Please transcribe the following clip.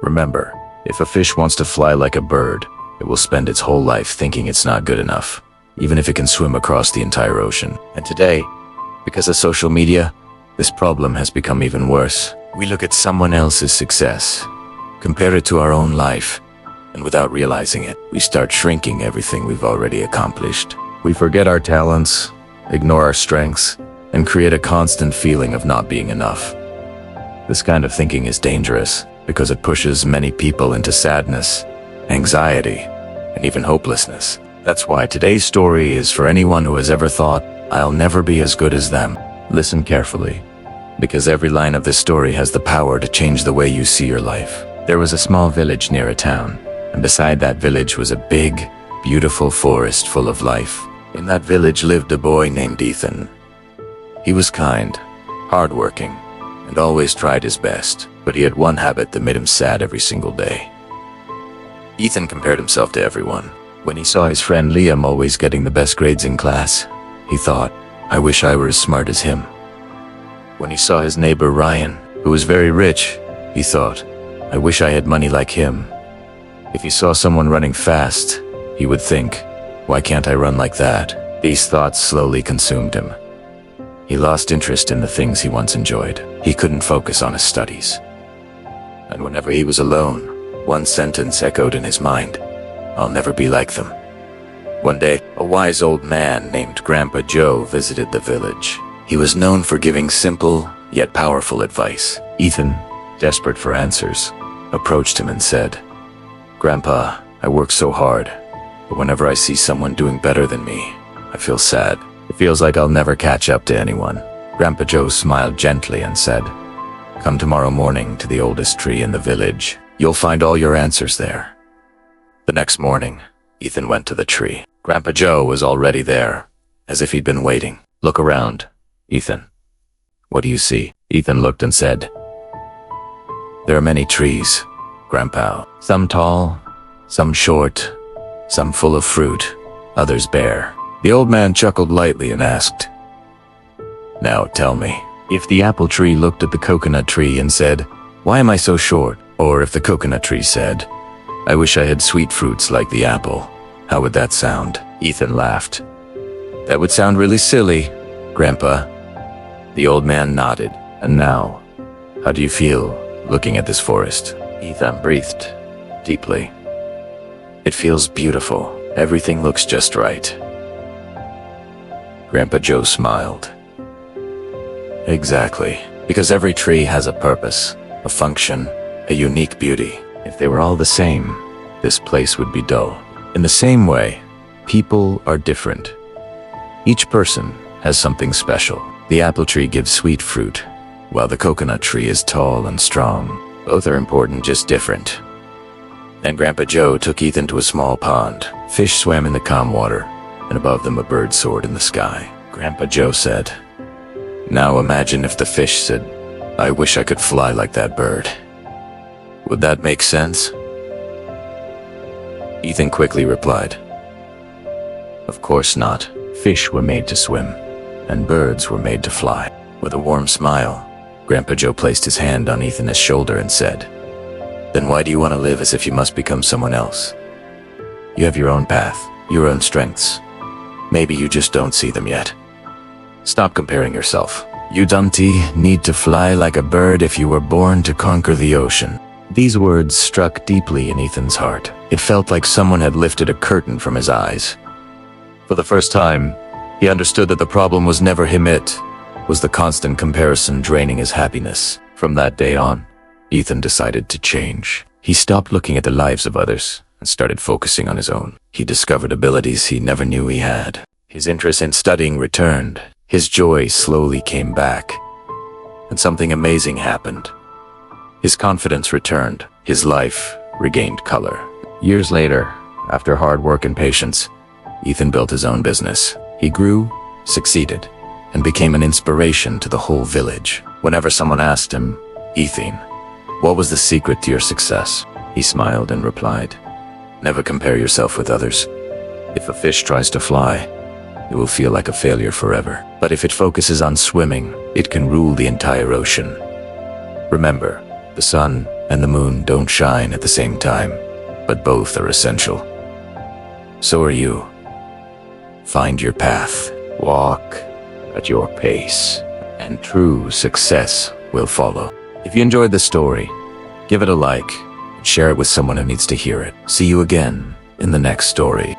Remember, if a fish wants to fly like a bird, it will spend its whole life thinking it's not good enough, even if it can swim across the entire ocean. And today, because of social media, this problem has become even worse. We look at someone else's success, compare it to our own life, and without realizing it, we start shrinking everything we've already accomplished. We forget our talents, ignore our strengths, and create a constant feeling of not being enough. This kind of thinking is dangerous because it pushes many people into sadness, anxiety, and even hopelessness. That's why today's story is for anyone who has ever thought, "I'll never be as good as them." Listen carefully, because every line of this story has the power to change the way you see your life. There was a small village near a town, and beside that village was a big, beautiful forest full of life. In that village lived a boy named Ethan. He was kind, hardworking, and always tried his best, but he had one habit that made him sad every single day. Ethan compared himself to everyone. When he saw his friend Liam always getting the best grades in class, he thought, "I wish I were as smart as him." When he saw his neighbor Ryan, who was very rich, he thought, "I wish I had money like him." If he saw someone running fast, he would think, "Why can't I run like that?" These thoughts slowly consumed him. He lost interest in the things he once enjoyed. He couldn't focus on his studies. And whenever he was alone, one sentence echoed in his mind, "I'll never be like them." One day, a wise old man named Grandpa Joe visited the village. He was known for giving simple, yet powerful advice. Ethan, desperate for answers, approached him and said, "Grandpa, I work so hard, but whenever I see someone doing better than me, I feel sad. It feels like I'll never catch up to anyone." Grandpa Joe smiled gently and said, "Come tomorrow morning to the oldest tree in the village. You'll find all your answers there." The next morning, Ethan went to the tree. Grandpa Joe was already there, as if he'd been waiting. "Look around, Ethan. What do you see?" Ethan looked and said, "There are many trees, Grandpa. Some tall, some short, some full of fruit, others bare." The old man chuckled lightly and asked, "Now tell me, if the apple tree looked at the coconut tree and said, 'Why am I so short?' Or if the coconut tree said, 'I wish I had sweet fruits like the apple,' how would that sound?" Ethan laughed. "That would sound really silly, Grandpa." The old man nodded. "And now, how do you feel looking at this forest?" Ethan breathed deeply. "It feels beautiful. Everything looks just right." Grandpa Joe smiled. "Exactly, because every tree has a purpose, a function, a unique beauty. If they were all the same, this place would be dull." In the same way, people are different. Each person has something special. The apple tree gives sweet fruit, while the coconut tree is tall and strong. Both are important, just different. Then Grandpa Joe took Ethan to a small pond. Fish swam in the calm water, and above them a bird soared in the sky. Grandpa Joe said, "Now imagine if the fish said, 'I wish I could fly like that bird.' Would that make sense?" Ethan quickly replied, "Of course not. Fish were made to swim, and birds were made to fly." With a warm smile, Grandpa Joe placed his hand on Ethan's shoulder and said, "Then why do you want to live as if you must become someone else? You have your own path, your own strengths. Maybe you just don't see them yet. Stop comparing yourself. You don't need to fly like a bird if you were born to conquer the ocean." These words struck deeply in Ethan's heart. It felt like someone had lifted a curtain from his eyes. For the first time, he understood that the problem was never him, it was the constant comparison draining his happiness. From that day on, Ethan decided to change. He stopped looking at the lives of others and started focusing on his own. He discovered abilities he never knew he had. His interest in studying returned. His joy slowly came back. And something amazing happened. His confidence returned. His life regained color. Years later, after hard work and patience, Ethan built his own business. He grew, succeeded, and became an inspiration to the whole village. Whenever someone asked him, "Ethan, what was the secret to your success?" he smiled and replied, "Never compare yourself with others. If a fish tries to fly, it will feel like a failure forever. But if it focuses on swimming, it can rule the entire ocean." Remember, the sun, and the moon don't shine at the same time, but both are essential. So are you. Find your path, walk at your pace, and true success will follow. If you enjoyed this story, give it a like and share it with someone who needs to hear it. See you again in the next story.